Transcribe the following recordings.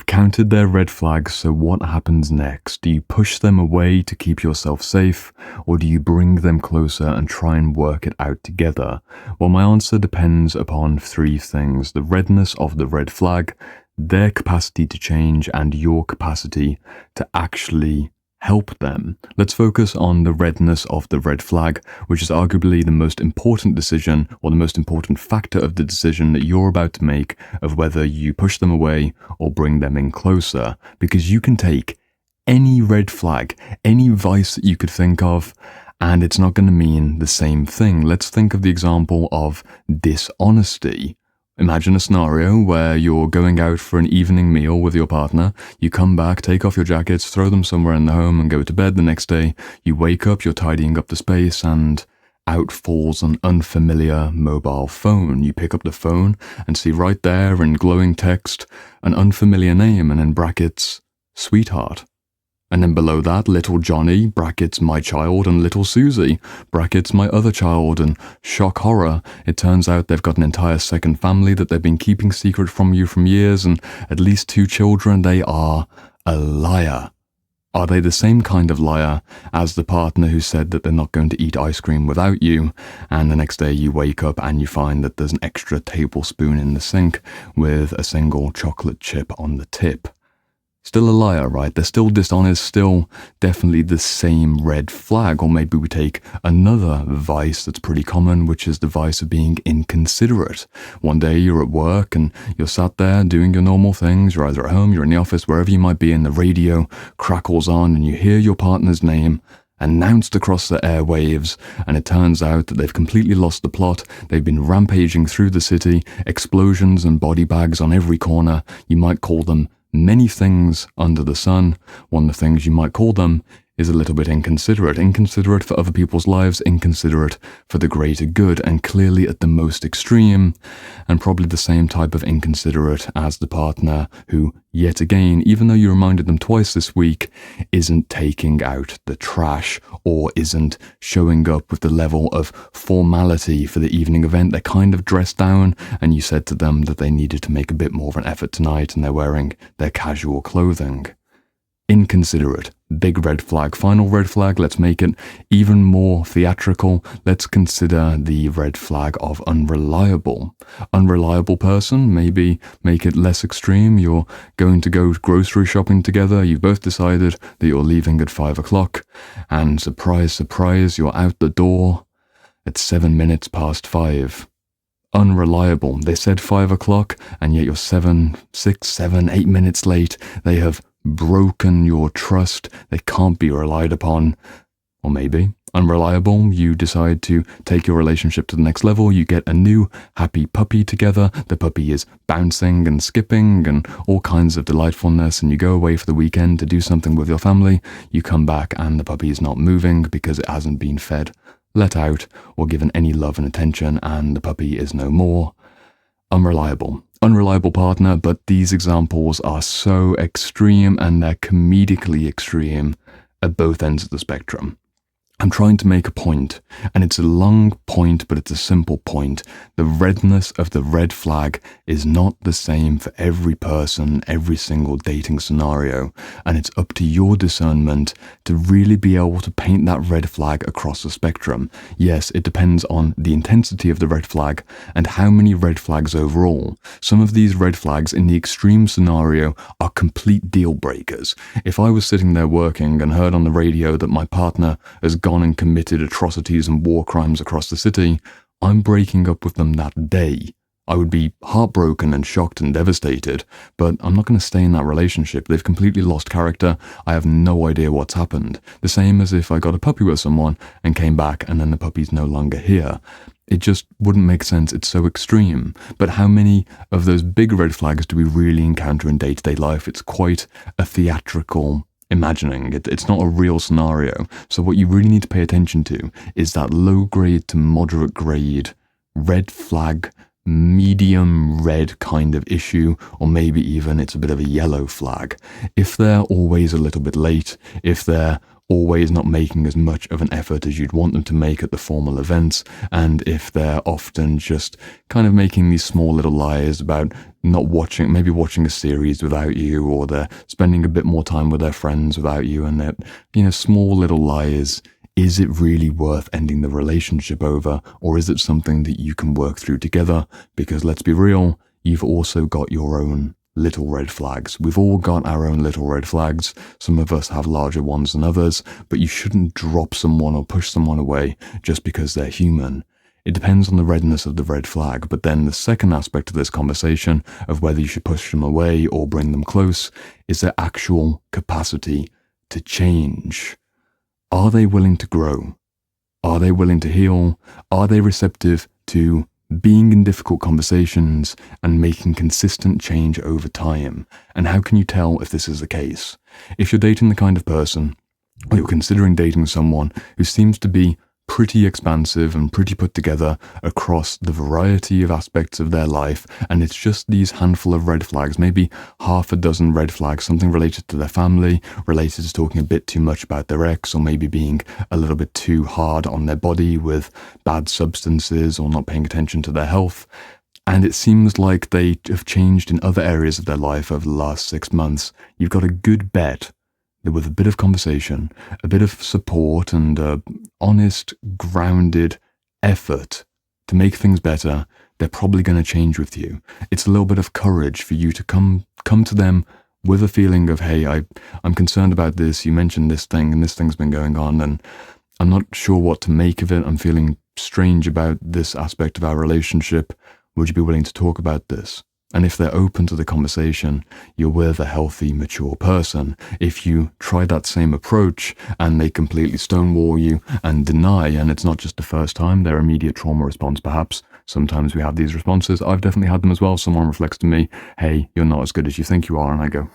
You've counted their red flags, so what happens next? Do you push them away to keep yourself safe, or do you bring them closer and try and work it out together? Well, my answer depends upon three things: the redness of the red flag, their capacity to change, and your capacity to actually help them. Let's focus on the redness of the red flag, which is arguably the most important decision, or the most important factor of the decision that you're about to make of whether you push them away or bring them in closer. Because you can take any red flag, any vice that you could think of, and it's not going to mean the same thing. Let's think of the example of dishonesty. Imagine a scenario where you're going out for an evening meal with your partner, you come back, take off your jackets, throw them somewhere in the home and go to bed the next day. You wake up, you're tidying up the space, and out falls an unfamiliar mobile phone. You pick up the phone and see right there in glowing text an unfamiliar name, and in brackets, sweetheart. And then below that, little Johnny, brackets my child, and little Susie, brackets my other child, and shock horror, it turns out they've got an entire second family that they've been keeping secret from you from years, and at least 2 children. They are a liar. Are they the same kind of liar as the partner who said that they're not going to eat ice cream without you, and the next day you wake up and you find that there's an extra tablespoon in the sink with a single chocolate chip on the tip? Still a liar, right? They're still dishonest, still definitely the same red flag. Or maybe we take another vice that's pretty common, which is the vice of being inconsiderate. One day you're at work and you're sat there doing your normal things. You're either at home, you're in the office, wherever you might be, and the radio crackles on and you hear your partner's name announced across the airwaves, and it turns out that they've completely lost the plot. They've been rampaging through the city, explosions and body bags on every corner. You might call them many things under the sun. One of the things you might call them is a little bit inconsiderate. Inconsiderate for other people's lives, inconsiderate for the greater good, and clearly at the most extreme, and probably the same type of inconsiderate as the partner who, yet again, even though you reminded them twice this week, isn't taking out the trash or isn't showing up with the level of formality for the evening event. They're kind of dressed down, and you said to them that they needed to make a bit more of an effort tonight, and they're wearing their casual clothing. Inconsiderate, big red flag. Final red flag, let's make it even more theatrical. Let's consider the red flag of unreliable. Unreliable person, maybe make it less extreme. You're going to go grocery shopping together. You've both decided that you're leaving at 5 o'clock. And surprise, surprise, you're out the door at 7 minutes past 5. Unreliable. They said 5 o'clock, and yet you're 7, 6, 7, 8 minutes late. They have broken your trust. They can't be relied upon. Or maybe, unreliable, you decide to take your relationship to the next level. You get a new happy puppy together. The puppy is bouncing and skipping and all kinds of delightfulness, and you go away for the weekend to do something with your family. You come back and the puppy is not moving because it hasn't been fed, let out, or given any love and attention, and the puppy is no more. Unreliable. Unreliable partner, but these examples are so extreme, and they're comedically extreme at both ends of the spectrum. I'm trying to make a point, and it's a long point, but it's a simple point. The redness of the red flag is not the same for every person, every single dating scenario, and it's up to your discernment to really be able to paint that red flag across the spectrum. Yes, it depends on the intensity of the red flag and how many red flags overall. Some of these red flags in the extreme scenario are complete deal breakers. If I was sitting there working and heard on the radio that my partner has gone and committed atrocities and war crimes across the city, I'm breaking up with them that day. I would be heartbroken and shocked and devastated, but I'm not going to stay in that relationship. They've completely lost character. I have no idea what's happened. The same as if I got a puppy with someone and came back and then the puppy's no longer here. It just wouldn't make sense. It's so extreme. But how many of those big red flags do we really encounter in day-to-day life? It's quite a theatrical imagining. It's not a real scenario. So what you really need to pay attention to is that low grade to moderate grade red flag, medium red kind of issue, or maybe even it's a bit of a yellow flag. If they're always a little bit late, if they're always not making as much of an effort as you'd want them to make at the formal events, and if they're often just kind of making these small little lies about not watching, maybe watching a series without you, or they're spending a bit more time with their friends without you, and they're, small little lies. Is it really worth ending the relationship over, or is it something that you can work through together? Because let's be real, you've also got your own little red flags. We've all got our own little red flags. Some of us have larger ones than others, but you shouldn't drop someone or push someone away just because they're human. It depends on the redness of the red flag, but then the second aspect of this conversation of whether you should push them away or bring them close is their actual capacity to change. Are they willing to grow? Are they willing to heal? Are they receptive to being in difficult conversations and making consistent change over time? And how can you tell if this is the case? If you're dating the kind of person, or you're considering dating someone who seems to be pretty expansive and pretty put together across the variety of aspects of their life, and it's just these handful of red flags, maybe half a dozen red flags, something related to their family, related to talking a bit too much about their ex, or maybe being a little bit too hard on their body with bad substances or not paying attention to their health. And it seems like they have changed in other areas of their life over the last 6 months. You've got a good bet that with a bit of conversation, a bit of support, and honest, grounded effort to make things better, they're probably going to change with you. It's a little bit of courage for you to come to them with a feeling of, hey, I'm concerned about this, you mentioned this thing, and this thing's been going on, and I'm not sure what to make of it, I'm feeling strange about this aspect of our relationship, would you be willing to talk about this? And if they're open to the conversation, you're with a healthy, mature person. If you try that same approach and they completely stonewall you and deny, and it's not just the first time, their immediate trauma response perhaps, sometimes we have these responses, I've definitely had them as well. Someone reflects to me, hey, you're not as good as you think you are, and I go,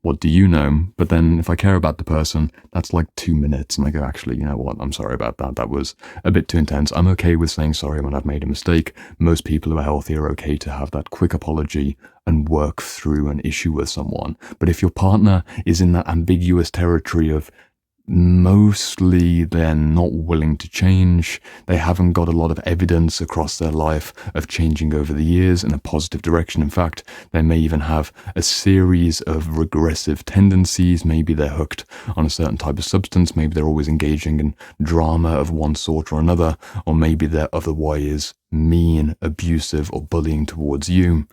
what do you know? But then if I care about the person, that's like 2 minutes, and I go, actually, you know what, I'm sorry about that. That was a bit too intense. I'm okay with saying sorry when I've made a mistake. Most people who are healthy are okay to have that quick apology and work through an issue with someone. But if your partner is in that ambiguous territory of mostly they're not willing to change, they haven't got a lot of evidence across their life of changing over the years in a positive direction. In fact, they may even have a series of regressive tendencies. Maybe they're hooked on a certain type of substance, maybe they're always engaging in drama of one sort or another, or maybe they're otherwise mean, abusive, or bullying towards you.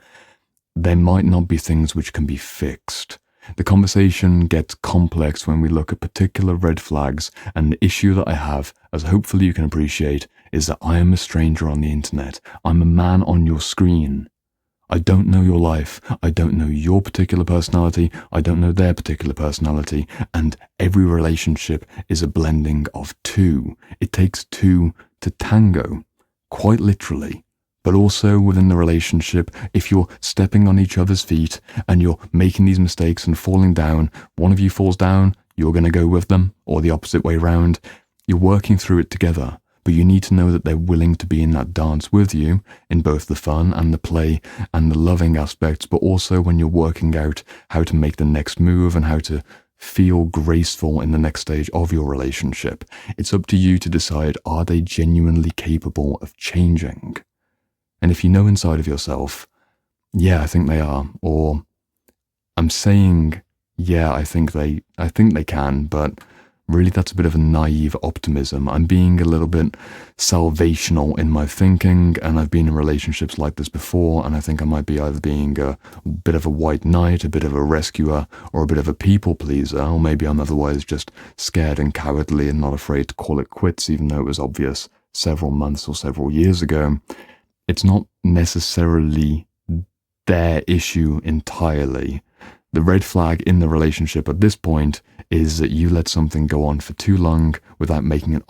There might not be things which can be fixed. The conversation gets complex when we look at particular red flags, and the issue that I have, as hopefully you can appreciate, is that I am a stranger on the internet. I'm a man on your screen. I don't know your life. I don't know your particular personality. I don't know their particular personality. And every relationship is a blending of two. It takes two to tango, quite literally. But also within the relationship, if you're stepping on each other's feet and you're making these mistakes and falling down, one of you falls down, you're going to go with them, or the opposite way round. You're working through it together, but you need to know that they're willing to be in that dance with you in both the fun and the play and the loving aspects, but also when you're working out how to make the next move and how to feel graceful in the next stage of your relationship. It's up to you to decide, are they genuinely capable of changing? And if you know inside of yourself, yeah, I think they are, or I'm saying, yeah, I think they can, but really that's a bit of a naive optimism. I'm being a little bit salvational in my thinking, and I've been in relationships like this before, and I think I might be either being a bit of a white knight, a bit of a rescuer, or a bit of a people pleaser, or maybe I'm otherwise just scared and cowardly and not afraid to call it quits, even though it was obvious several months or several years ago. It's not necessarily their issue entirely. The red flag in the relationship at this point is that you let something go on for too long without making an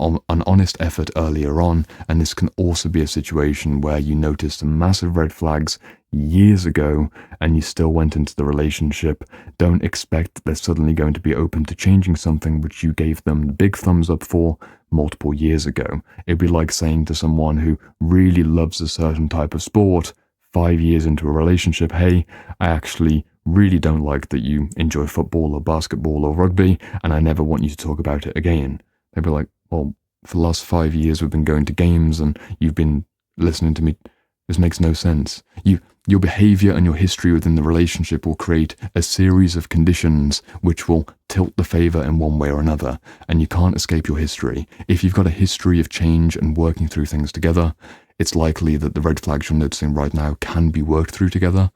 honest effort earlier on, and this can also be a situation where you noticed some massive red flags years ago and you still went into the relationship. Don't expect that they're suddenly going to be open to changing something which you gave them the big thumbs up for multiple years ago. It'd be like saying to someone who really loves a certain type of sport 5 years into a relationship, hey, I actually really don't like that you enjoy football or basketball or rugby, and I never want you to talk about it again. They'd be like, well, for the last 5 years we've been going to games and you've been listening to me. This makes no sense. Your behavior and your history within the relationship will create a series of conditions which will tilt the favor in one way or another, and you can't escape your history. If you've got a history of change and working through things together, it's likely that the red flags you're noticing right now can be worked through together.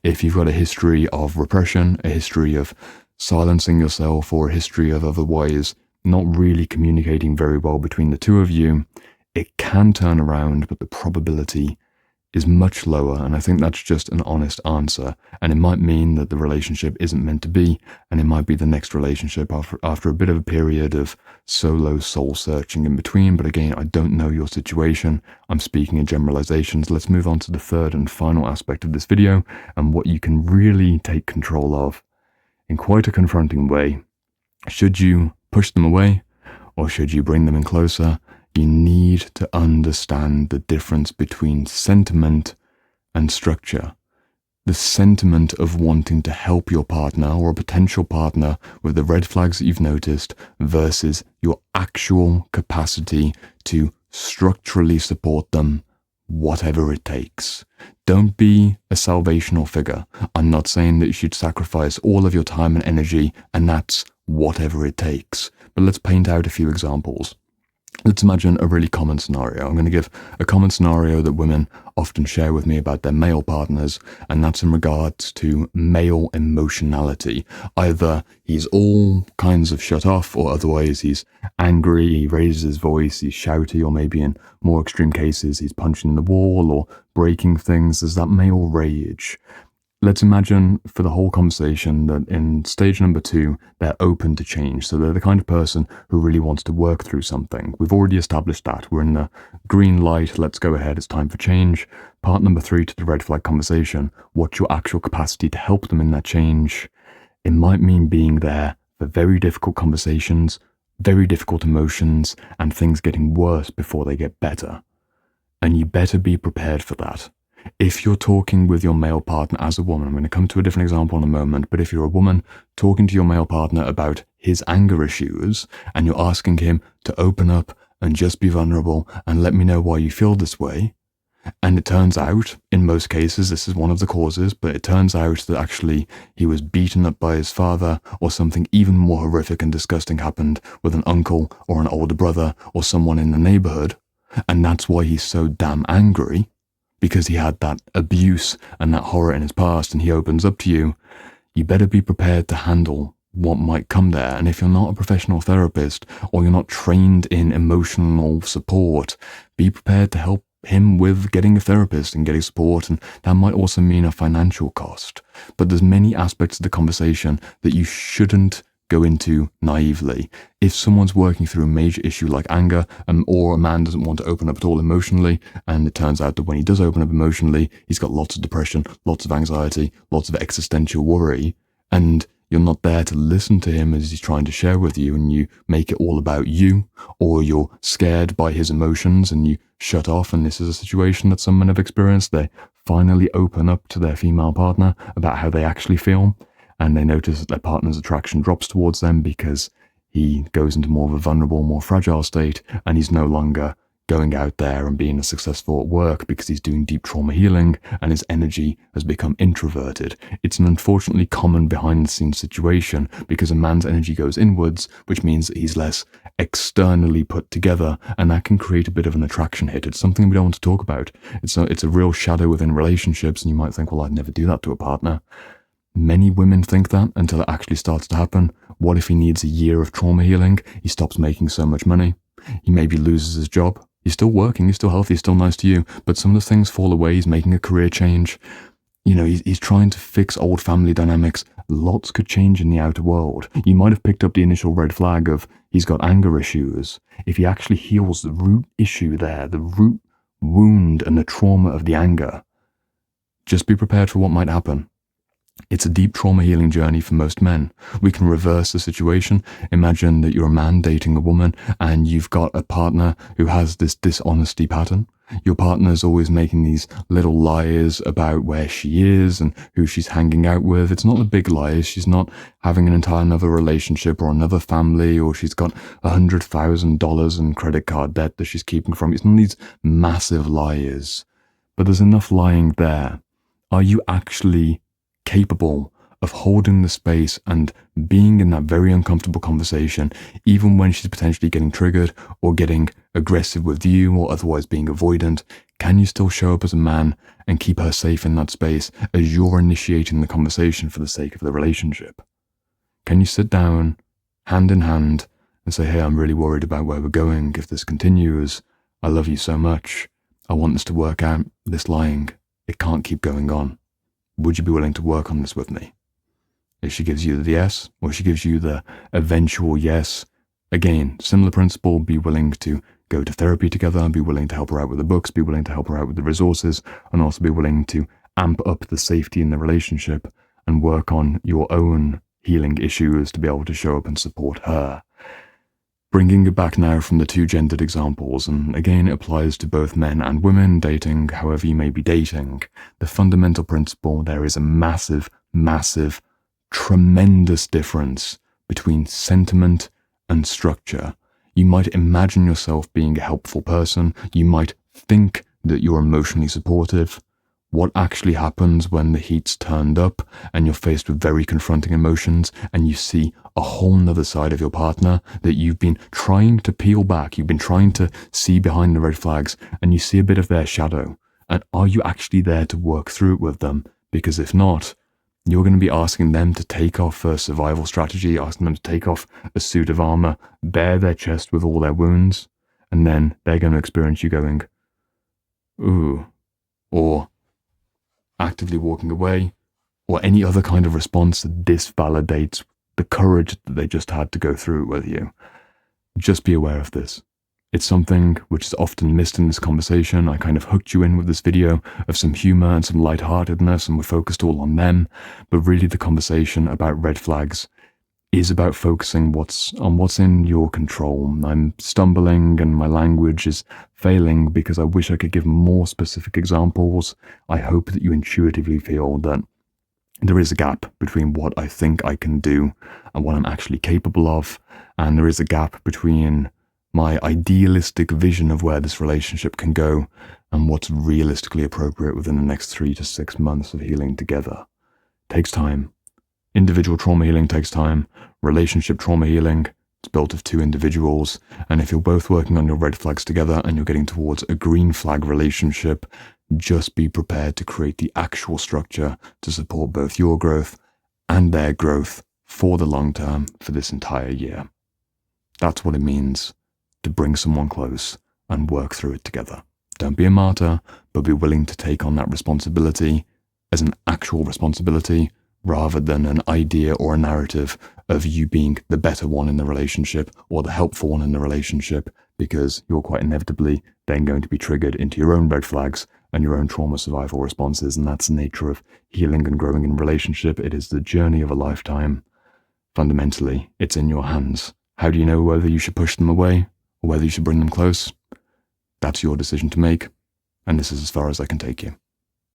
If you've got a history of repression, a history of silencing yourself, or a history of otherwise not really communicating very well between the two of you, it can turn around, but the probability is much lower, and I think that's just an honest answer. And it might mean that the relationship isn't meant to be, and it might be the next relationship after a bit of a period of solo soul searching in between. But again, I don't know your situation. I'm speaking in generalizations. Let's move on to the third and final aspect of this video, and what you can really take control of in quite a confronting way. Should you push them away, or should you bring them in closer? You need to understand the difference between sentiment and structure. The sentiment of wanting to help your partner or a potential partner with the red flags that you've noticed versus your actual capacity to structurally support them, whatever it takes. Don't be a salvational figure. I'm not saying that you should sacrifice all of your time and energy, and that's whatever it takes. But let's paint out a few examples. Let's imagine a really common scenario. I'm going to give a common scenario that women often share with me about their male partners, and that's in regards to male emotionality. Either he's all kinds of shut off, or otherwise he's angry, he raises his voice, he's shouty, or maybe in more extreme cases he's punching the wall or breaking things. There's that male rage. Let's imagine for the whole conversation that in stage number 2, they're open to change. So they're the kind of person who really wants to work through something. We've already established that. We're in the green light. Let's go ahead. It's time for change. Part number 3 to the red flag conversation. What's your actual capacity to help them in that change? It might mean being there for very difficult conversations, very difficult emotions, and things getting worse before they get better. And you better be prepared for that. If you're talking with your male partner as a woman, I'm going to come to a different example in a moment, but if you're a woman talking to your male partner about his anger issues, and you're asking him to open up and just be vulnerable and let me know why you feel this way, and it turns out, in most cases, this is one of the causes, but it turns out that actually he was beaten up by his father, or something even more horrific and disgusting happened with an uncle or an older brother or someone in the neighborhood, and that's why he's so damn angry, because he had that abuse and that horror in his past, and he opens up to you. You better be prepared to handle what might come there. And if you're not a professional therapist, or you're not trained in emotional support, be prepared to help him with getting a therapist and getting support, and that might also mean a financial cost. But there's many aspects of the conversation that you shouldn't go into naively. If someone's working through a major issue like anger, or a man doesn't want to open up at all emotionally, and it turns out that when he does open up emotionally, he's got lots of depression, lots of anxiety, lots of existential worry, and you're not there to listen to him as he's trying to share with you, and you make it all about you, or you're scared by his emotions and you shut off, and this is a situation that some men have experienced. They finally open up to their female partner about how they actually feel, and they notice that their partner's attraction drops towards them because he goes into more of a vulnerable, more fragile state, and he's no longer going out there and being successful at work because he's doing deep trauma healing, and his energy has become introverted. It's an unfortunately common behind-the-scenes situation because a man's energy goes inwards, which means that he's less externally put together, and that can create a bit of an attraction hit. It's something we don't want to talk about. It's a real shadow within relationships, and you might think, well, I'd never do that to a partner. Many women think that until it actually starts to happen. What if he needs a year of trauma healing? He stops making so much money. He maybe loses his job. He's still working, he's still healthy, he's still nice to you, but some of the things fall away. He's making a career change. You know, he's trying to fix old family dynamics. Lots could change in the outer world. You might have picked up the initial red flag of he's got anger issues. If he actually heals the root issue there, the root wound and the trauma of the anger, just be prepared for what might happen. It's a deep trauma healing journey for most men. We can reverse the situation. Imagine that you're a man dating a woman and you've got a partner who has this dishonesty pattern, Your partner's always making these little lies about where she is and who she's hanging out with. It's not the big lies. She's not having an entire another relationship or another family, or she's got $100,000 in credit card debt that she's keeping from. It's not these massive lies, but there's enough lying there. Are you actually capable of holding the space and being in that very uncomfortable conversation, even when she's potentially getting triggered or getting aggressive with you or otherwise being avoidant? Can you still show up as a man and keep her safe in that space as you're initiating the conversation for the sake of the relationship? Can you sit down, hand in hand, and say, hey, I'm really worried about where we're going if this continues. I love you so much. I want this to work out. This lying, it can't keep going on. Would you be willing to work on this with me? If she gives you the yes, or she gives you the eventual yes, again, similar principle, be willing to go to therapy together, be willing to help her out with the books, be willing to help her out with the resources, and also be willing to amp up the safety in the relationship and work on your own healing issues to be able to show up and support her. Bringing it back now from the two gendered examples, and again it applies to both men and women dating, however you may be dating, the fundamental principle, there is a massive, massive, tremendous difference between sentiment and structure. You might imagine yourself being a helpful person. You might think that you're emotionally supportive. What actually happens when the heat's turned up and you're faced with very confronting emotions and you see a whole nother side of your partner that you've been trying to peel back, you've been trying to see behind the red flags, and you see a bit of their shadow? And are you actually there to work through it with them? Because if not, you're going to be asking them to take off a survival strategy, asking them to take off a suit of armor, bare their chest with all their wounds, and then they're going to experience you going, ooh, or actively walking away, or any other kind of response that disvalidates the courage that they just had to go through it with you. Just be aware of this. It's something which is often missed in this conversation. I kind of hooked you in with this video of some humor and some lightheartedness, and we're focused all on them. But really the conversation about red flags is about focusing on what's in your control. I'm stumbling and my language is failing because I wish I could give more specific examples. I hope that you intuitively feel that there is a gap between what I think I can do and what I'm actually capable of. And there is a gap between my idealistic vision of where this relationship can go and what's realistically appropriate within the next 3 to 6 months of healing together. Takes time. Individual trauma healing takes time. Relationship trauma healing, it's built of 2 individuals. And if you're both working on your red flags together and you're getting towards a green flag relationship, just be prepared to create the actual structure to support both your growth and their growth for the long term for this entire year. That's what it means to bring someone close and work through it together. Don't be a martyr, but be willing to take on that responsibility as an actual responsibility rather than an idea or a narrative of you being the better one in the relationship or the helpful one in the relationship, because you're quite inevitably then going to be triggered into your own red flags and your own trauma survival responses. And that's the nature of healing and growing in relationship. It is the journey of a lifetime. Fundamentally, it's in your hands. How do you know whether you should push them away or whether you should bring them close? That's your decision to make, and this is as far as I can take you.